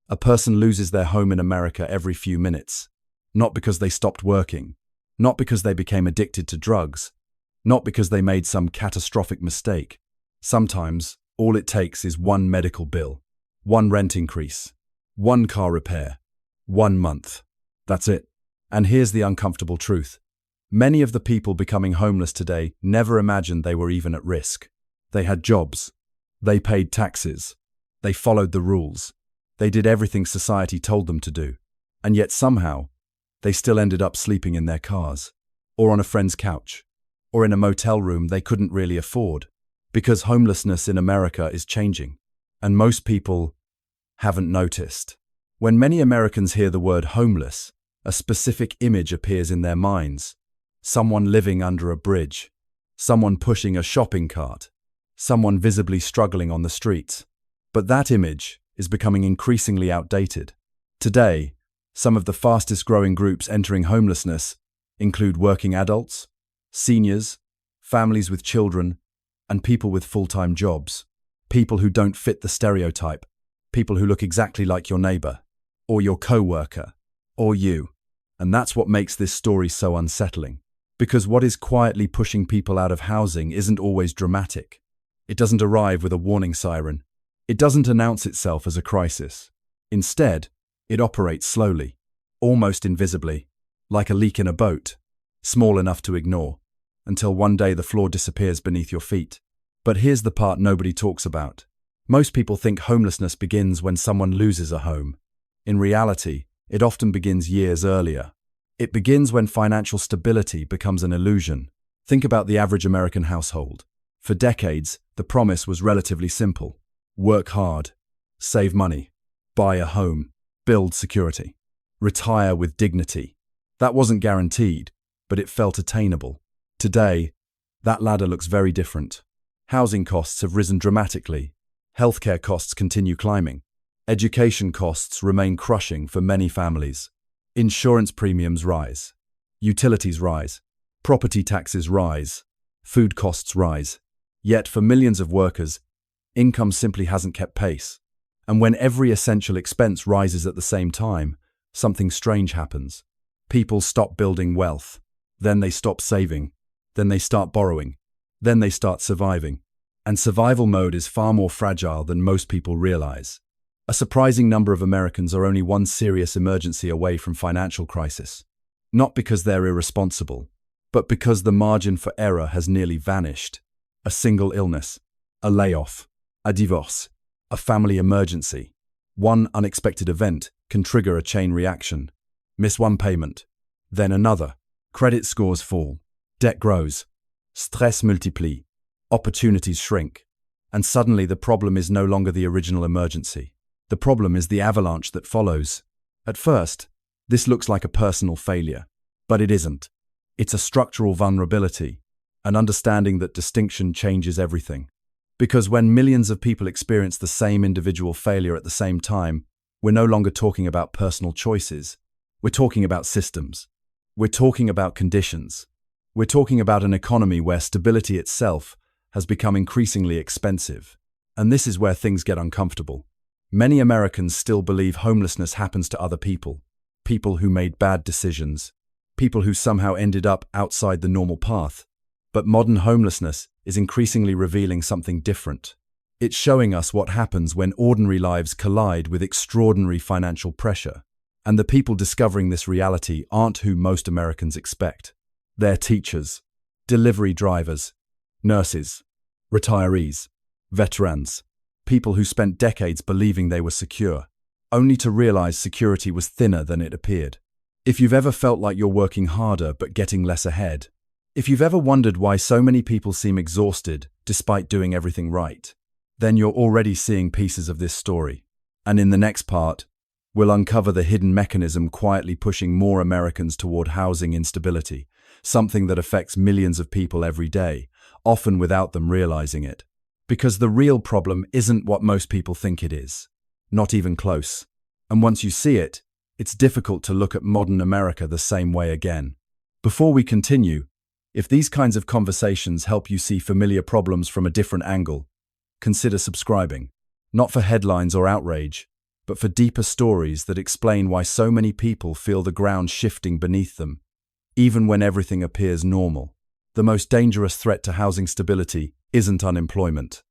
A person loses their home in America every few minutes, not because they stopped working, not because they became addicted to drugs, not because they made some catastrophic mistake. Sometimes, all it takes is one medical bill, one rent increase, one car repair, 1 month. That's it. And here's the uncomfortable truth. Many of the people becoming homeless today never imagined they were even at risk. They had jobs. They paid taxes. They followed the rules. They did everything society told them to do. And yet somehow, they still ended up sleeping in their cars, or on a friend's couch, or in a motel room they couldn't really afford. Because homelessness in America is changing, and most people haven't noticed. When many Americans hear the word homeless, a specific image appears in their minds. Someone living under a bridge, someone pushing a shopping cart, someone visibly struggling on the streets. But that image is becoming increasingly outdated. Today, some of the fastest growing groups entering homelessness include working adults, seniors, families with children, and people with full-time jobs. People who don't fit the stereotype, people who look exactly like your neighbor, or your co-worker, or you. And that's what makes this story so unsettling. Because what is quietly pushing people out of housing isn't always dramatic. It doesn't arrive with a warning siren. It doesn't announce itself as a crisis. Instead, it operates slowly, almost invisibly, like a leak in a boat, small enough to ignore, until one day the floor disappears beneath your feet. But here's the part nobody talks about. Most people think homelessness begins when someone loses a home. In reality, it often begins years earlier. It begins when financial stability becomes an illusion. Think about the average American household. For decades, the promise was relatively simple. Work hard, save money, buy a home, build security, retire with dignity. That wasn't guaranteed, but it felt attainable. Today, that ladder looks very different. Housing costs have risen dramatically. Healthcare costs continue climbing. Education costs remain crushing for many families. Insurance premiums rise. Utilities rise. Property taxes rise. Food costs rise. Yet for millions of workers, income simply hasn't kept pace. And when every essential expense rises at the same time, something strange happens. People stop building wealth. Then they stop saving. Then they start borrowing. Then they start surviving. And survival mode is far more fragile than most people realize. A surprising number of Americans are only one serious emergency away from financial crisis. Not because they're irresponsible, but because the margin for error has nearly vanished. A single illness, a layoff, a divorce, a family emergency. One unexpected event can trigger a chain reaction. Miss one payment, then another. Credit scores fall, debt grows, stress multiplies, opportunities shrink, and suddenly the problem is no longer the original emergency. The problem is the avalanche that follows. At first, this looks like a personal failure, but it isn't. It's a structural vulnerability, an understanding that distinction changes everything. Because when millions of people experience the same individual failure at the same time, we're no longer talking about personal choices. We're talking about systems. We're talking about conditions. We're talking about an economy where stability itself has become increasingly expensive. And this is where things get uncomfortable. Many Americans still believe homelessness happens to other people. People who made bad decisions. People who somehow ended up outside the normal path. But modern homelessness is increasingly revealing something different. It's showing us what happens when ordinary lives collide with extraordinary financial pressure. And the people discovering this reality aren't who most Americans expect. They're teachers, delivery drivers, nurses, retirees, veterans, people who spent decades believing they were secure, only to realize security was thinner than it appeared. If you've ever felt like you're working harder but getting less ahead, if you've ever wondered why so many people seem exhausted despite doing everything right, then you're already seeing pieces of this story. And in the next part, we'll uncover the hidden mechanism quietly pushing more Americans toward housing instability, something that affects millions of people every day, often without them realizing it. Because the real problem isn't what most people think it is. Not even close. And once you see it, it's difficult to look at modern America the same way again. Before we continue, if these kinds of conversations help you see familiar problems from a different angle, consider subscribing. Not for headlines or outrage, but for deeper stories that explain why so many people feel the ground shifting beneath them, even when everything appears normal. The most dangerous threat to housing stability isn't unemployment.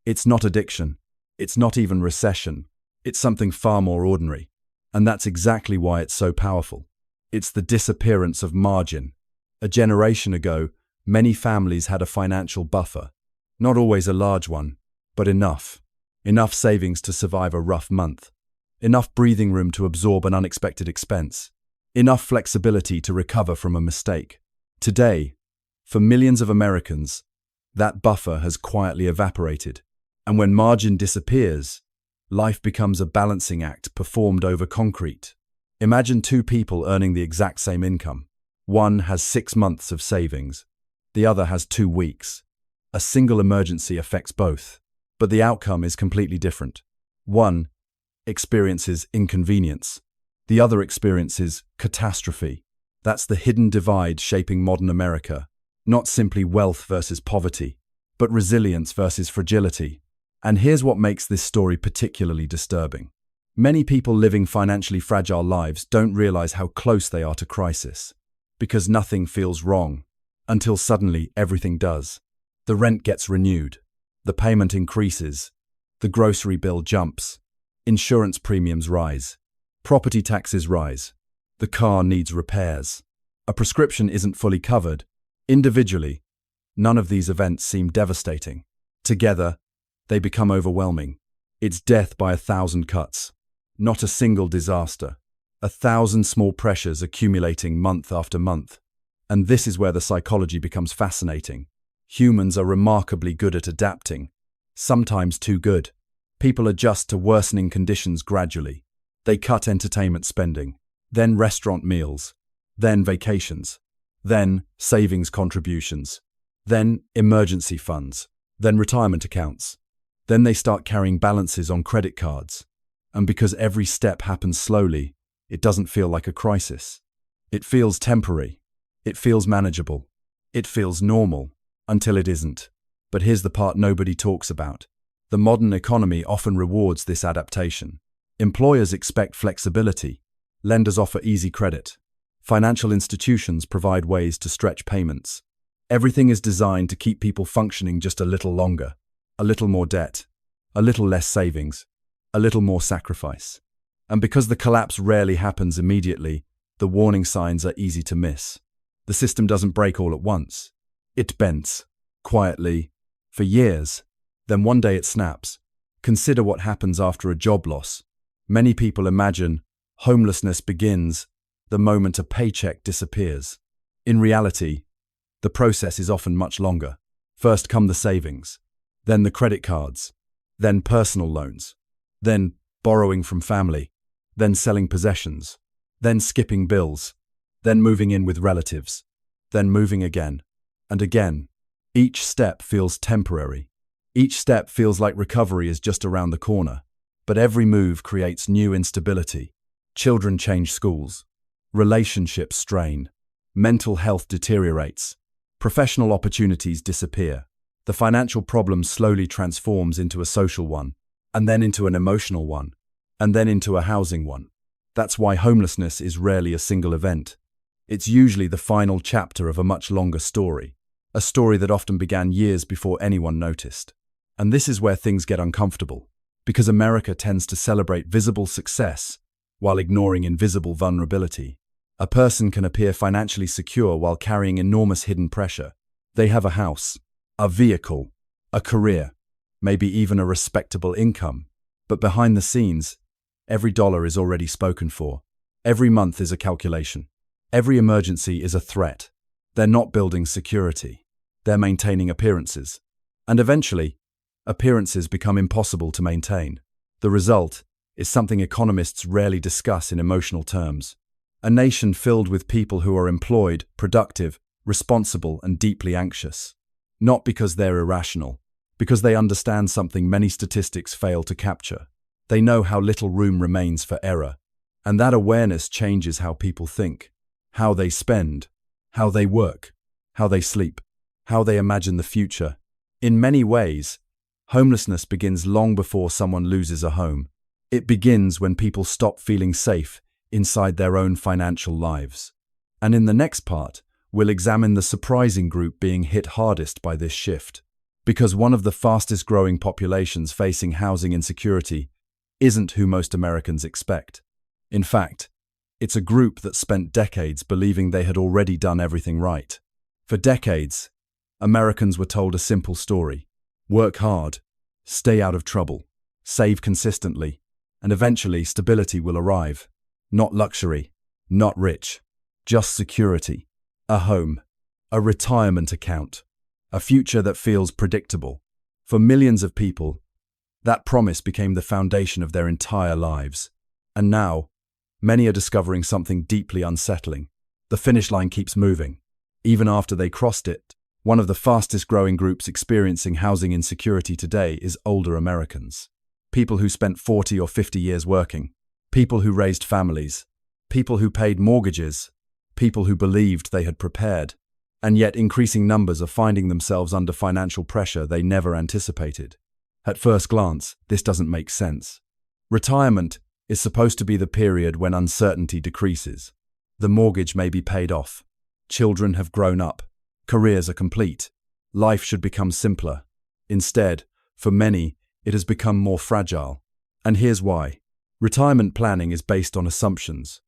It's not addiction. It's not even recession. It's something far more ordinary. And that's exactly why it's so powerful. It's the disappearance of margin. A generation ago, many families had a financial buffer. Not always a large one, but enough. Enough savings to survive a rough month. Enough breathing room to absorb an unexpected expense. Enough flexibility to recover from a mistake. Today, for millions of Americans, that buffer has quietly evaporated. And when margin disappears, life becomes a balancing act performed over concrete. Imagine two people earning the exact same income. One has 6 months of savings. The other has 2 weeks. A single emergency affects both, but the outcome is completely different. One experiences inconvenience. The other experiences catastrophe. That's the hidden divide shaping modern America. Not simply wealth versus poverty, but resilience versus fragility. And here's what makes this story particularly disturbing. Many people living financially fragile lives don't realize how close they are to crisis, because nothing feels wrong, until suddenly everything does. The rent gets renewed, the payment increases, the grocery bill jumps, insurance premiums rise, property taxes rise, the car needs repairs, a prescription isn't fully covered. Individually, none of these events seem devastating. Together, they become overwhelming. It's death by 1,000 cuts, not a single disaster. 1,000 small pressures accumulating month after month. And this is where the psychology becomes fascinating. Humans are remarkably good at adapting, sometimes too good. People adjust to worsening conditions gradually. They cut entertainment spending, then restaurant meals, then vacations, then savings contributions, then emergency funds, then retirement accounts. Then they start carrying balances on credit cards. And because every step happens slowly, it doesn't feel like a crisis. It feels temporary. It feels manageable. It feels normal, until it isn't. But here's the part nobody talks about. The modern economy often rewards this adaptation. Employers expect flexibility. Lenders offer easy credit. Financial institutions provide ways to stretch payments. Everything is designed to keep people functioning just a little longer. A little more debt. A little less savings. A little more sacrifice. And because the collapse rarely happens immediately, the warning signs are easy to miss. The system doesn't break all at once. It bends, quietly, for years. Then one day it snaps. Consider what happens after a job loss. Many people imagine homelessness begins the moment a paycheck disappears. In reality, the process is often much longer. First come the savings, then the credit cards, then personal loans, then borrowing from family, then selling possessions, then skipping bills, then moving in with relatives, then moving again and again. Each step feels temporary. Each step feels like recovery is just around the corner. But every move creates new instability. Children change schools. Relationships strain. Mental health deteriorates. Professional opportunities disappear. The financial problem slowly transforms into a social one, and then into an emotional one, and then into a housing one. That's why homelessness is rarely a single event. It's usually the final chapter of a much longer story, a story that often began years before anyone noticed. And this is where things get uncomfortable, because America tends to celebrate visible success while ignoring invisible vulnerability. A person can appear financially secure while carrying enormous hidden pressure. They have a house, a vehicle, a career, maybe even a respectable income. But behind the scenes, every dollar is already spoken for. Every month is a calculation. Every emergency is a threat. They're not building security. They're maintaining appearances. And eventually, appearances become impossible to maintain. The result is something economists rarely discuss in emotional terms. A nation filled with people who are employed, productive, responsible, and deeply anxious. Not because they're irrational, because they understand something many statistics fail to capture. They know how little room remains for error. And that awareness changes how people think, how they spend, how they work, how they sleep, how they imagine the future. In many ways, homelessness begins long before someone loses a home. It begins when people stop feeling safe inside their own financial lives. And in the next part, we'll examine the surprising group being hit hardest by this shift. Because one of the fastest growing populations facing housing insecurity isn't who most Americans expect. In fact, it's a group that spent decades believing they had already done everything right. For decades, Americans were told a simple story: work hard, stay out of trouble, save consistently, and eventually stability will arrive. Not luxury, not rich, just security, a home, a retirement account, a future that feels predictable. For millions of people, that promise became the foundation of their entire lives. And now, many are discovering something deeply unsettling. The finish line keeps moving. Even after they crossed it, one of the fastest growing groups experiencing housing insecurity today is older Americans. People who spent 40 or 50 years working, people who raised families, people who paid mortgages, people who believed they had prepared. And yet increasing numbers are finding themselves under financial pressure they never anticipated. At first glance, this doesn't make sense. Retirement is supposed to be the period when uncertainty decreases. The mortgage may be paid off. Children have grown up. Careers are complete. Life should become simpler. Instead, for many, it has become more fragile. And here's why. Retirement planning is based on assumptions.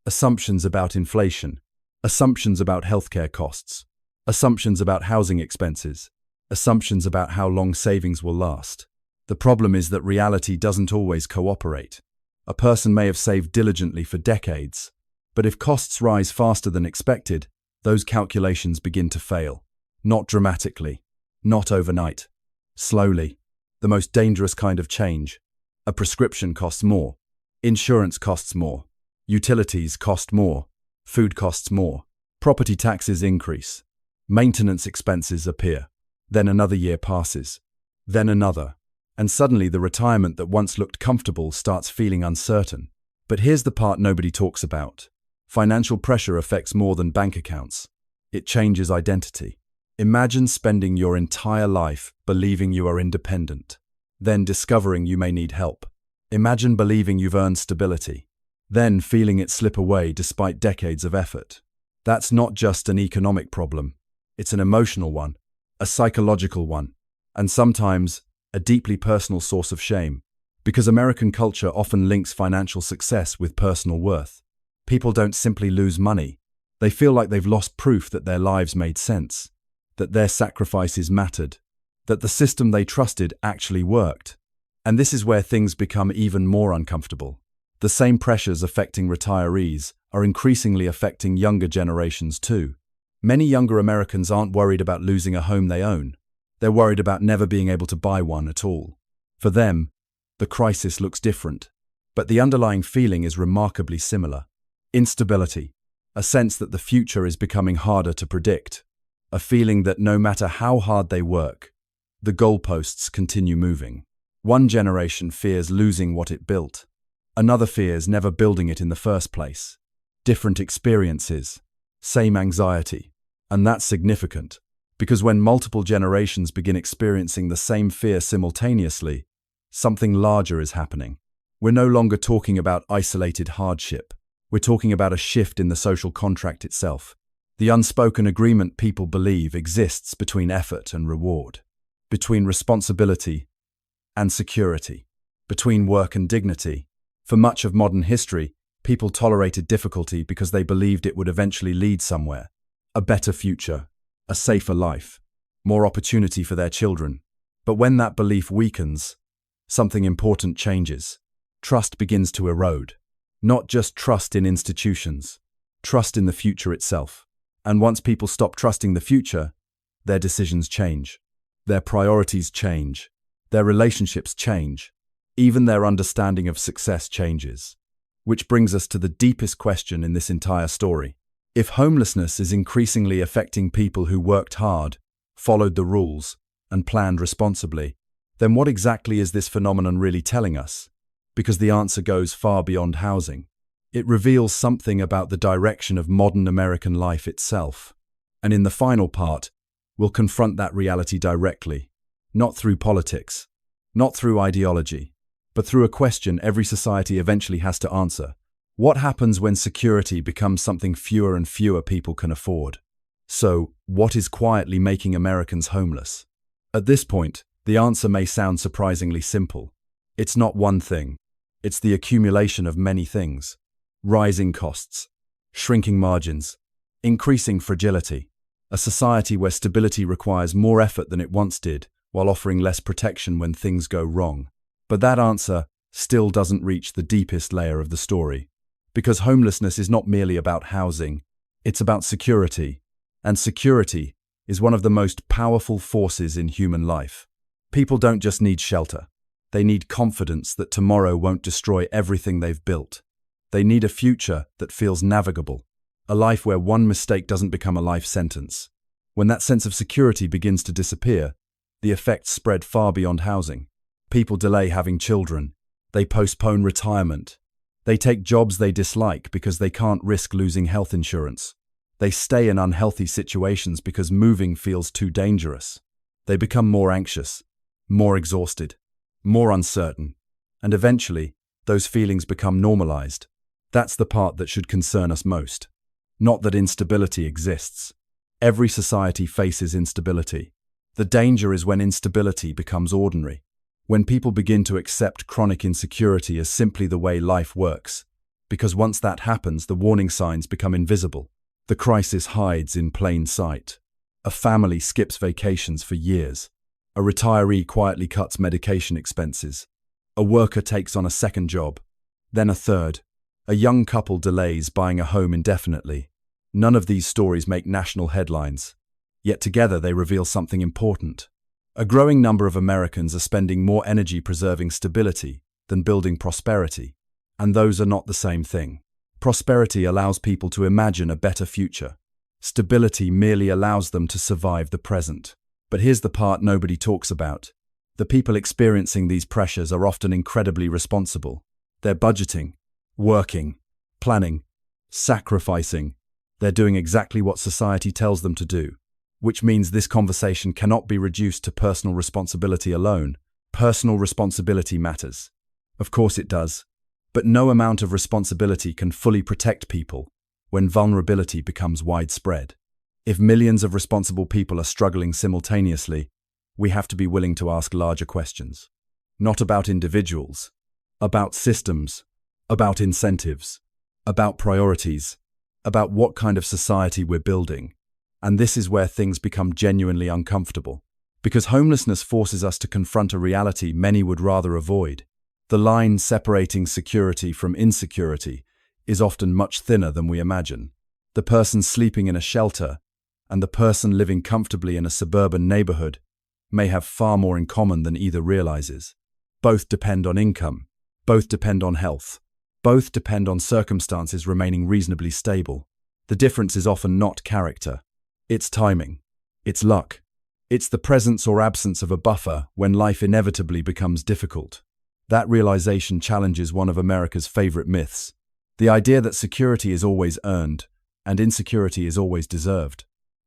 Assumptions about inflation. Assumptions about healthcare costs. Assumptions about housing expenses. Assumptions about how long savings will last. The problem is that reality doesn't always cooperate. A person may have saved diligently for decades, but if costs rise faster than expected, those calculations begin to fail. Not dramatically, not overnight, slowly. The most dangerous kind of change. A prescription costs more. Insurance costs more. Utilities cost more. Food costs more. Property taxes increase. Maintenance expenses appear. Then another year passes. Then another. And suddenly the retirement that once looked comfortable starts feeling uncertain. But here's the part nobody talks about. Financial pressure affects more than bank accounts. It changes identity. Imagine spending your entire life believing you are independent, then discovering you may need help. Imagine believing you've earned stability, then feeling it slip away despite decades of effort. That's not just an economic problem. It's an emotional one, a psychological one, and sometimes a deeply personal source of shame, because American culture often links financial success with personal worth. People don't simply lose money. They feel like they've lost proof that their lives made sense, that their sacrifices mattered, that the system they trusted actually worked. And this is where things become even more uncomfortable. The same pressures affecting retirees are increasingly affecting younger generations too. Many younger Americans aren't worried about losing a home they own. They're worried about never being able to buy one at all. For them, the crisis looks different, but the underlying feeling is remarkably similar. Instability, a sense that the future is becoming harder to predict, a feeling that no matter how hard they work, the goalposts continue moving. One generation fears losing what it built. Another fears never building it in the first place. Different experiences, same anxiety. And that's significant, because when multiple generations begin experiencing the same fear simultaneously, something larger is happening. We're no longer talking about isolated hardship. We're talking about a shift in the social contract itself. The unspoken agreement people believe exists between effort and reward, between responsibility and security, between work and dignity. For much of modern history, people tolerated difficulty because they believed it would eventually lead somewhere. A better future, a safer life, more opportunity for their children. But when that belief weakens, something important changes. Trust begins to erode. Not just trust in institutions, trust in the future itself. And once people stop trusting the future, their decisions change. Their priorities change. Their relationships change. Even their understanding of success changes. Which brings us to the deepest question in this entire story. If homelessness is increasingly affecting people who worked hard, followed the rules, and planned responsibly, then what exactly is this phenomenon really telling us? Because the answer goes far beyond housing. It reveals something about the direction of modern American life itself. And in the final part, we'll confront that reality directly, not through politics, not through ideology, but through a question every society eventually has to answer. What happens when security becomes something fewer and fewer people can afford? So, what is quietly making Americans homeless? At this point, the answer may sound surprisingly simple. It's not one thing. It's the accumulation of many things. Rising costs, shrinking margins, increasing fragility. A society where stability requires more effort than it once did, while offering less protection when things go wrong. But that answer still doesn't reach the deepest layer of the story. Because homelessness is not merely about housing, it's about security. And security is one of the most powerful forces in human life. People don't just need shelter. They need confidence that tomorrow won't destroy everything they've built. They need a future that feels navigable. A life where one mistake doesn't become a life sentence. When that sense of security begins to disappear, the effects spread far beyond housing. People delay having children. They postpone retirement. They take jobs they dislike because they can't risk losing health insurance. They stay in unhealthy situations because moving feels too dangerous. They become more anxious, more exhausted, more uncertain, and eventually, those feelings become normalized. That's the part that should concern us most. Not that instability exists. Every society faces instability. The danger is when instability becomes ordinary. When people begin to accept chronic insecurity as simply the way life works. Because once that happens, the warning signs become invisible. The crisis hides in plain sight. A family skips vacations for years. A retiree quietly cuts medication expenses. A worker takes on a second job, then a third. A young couple delays buying a home indefinitely. None of these stories make national headlines, yet together they reveal something important. A growing number of Americans are spending more energy preserving stability than building prosperity, and those are not the same thing. Prosperity allows people to imagine a better future. Stability merely allows them to survive the present. But here's the part nobody talks about. The people experiencing these pressures are often incredibly responsible. They're budgeting, working, planning, sacrificing. They're doing exactly what society tells them to do, which means this conversation cannot be reduced to personal responsibility alone. Personal responsibility matters. Of course it does. But no amount of responsibility can fully protect people when vulnerability becomes widespread. If millions of responsible people are struggling simultaneously, we have to be willing to ask larger questions. Not about individuals, about systems, about incentives, about priorities, about what kind of society we're building. And this is where things become genuinely uncomfortable. Because homelessness forces us to confront a reality many would rather avoid. The line separating security from insecurity is often much thinner than we imagine. The person sleeping in a shelter and the person living comfortably in a suburban neighborhood may have far more in common than either realizes. Both depend on income. Both depend on health. Both depend on circumstances remaining reasonably stable. The difference is often not character. It's timing. It's luck. It's the presence or absence of a buffer when life inevitably becomes difficult. That realization challenges one of America's favorite myths. The idea that security is always earned and insecurity is always deserved.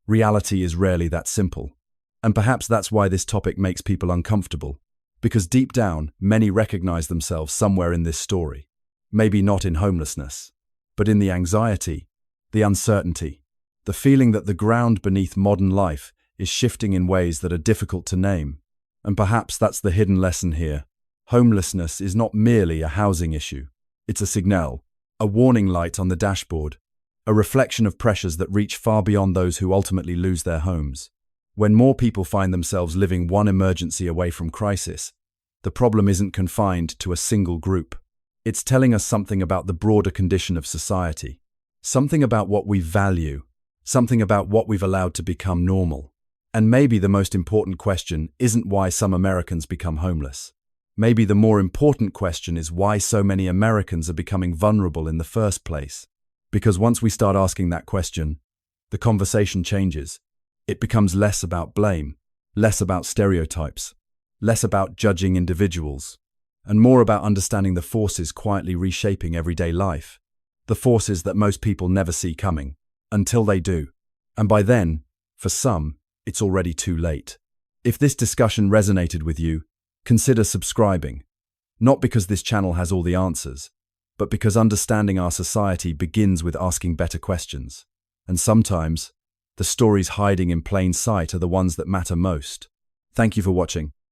Reality is rarely that simple. And perhaps that's why this topic makes people uncomfortable. Because deep down, many recognize themselves somewhere in this story. Maybe not in homelessness, but in the anxiety, the uncertainty, the feeling that the ground beneath modern life is shifting in ways that are difficult to name. And perhaps that's the hidden lesson here. Homelessness is not merely a housing issue. It's a signal, a warning light on the dashboard, a reflection of pressures that reach far beyond those who ultimately lose their homes. When more people find themselves living one emergency away from crisis, the problem isn't confined to a single group. It's telling us something about the broader condition of society, something about what we value, something about what we've allowed to become normal. And maybe the most important question isn't why some Americans become homeless. Maybe the more important question is why so many Americans are becoming vulnerable in the first place. Because once we start asking that question, the conversation changes. It becomes less about blame, less about stereotypes, less about judging individuals, and more about understanding the forces quietly reshaping everyday life. The forces that most people never see coming, until they do. And by then, for some, it's already too late. If this discussion resonated with you, consider subscribing. Not because this channel has all the answers, but because understanding our society begins with asking better questions. And sometimes, the stories hiding in plain sight are the ones that matter most. Thank you for watching.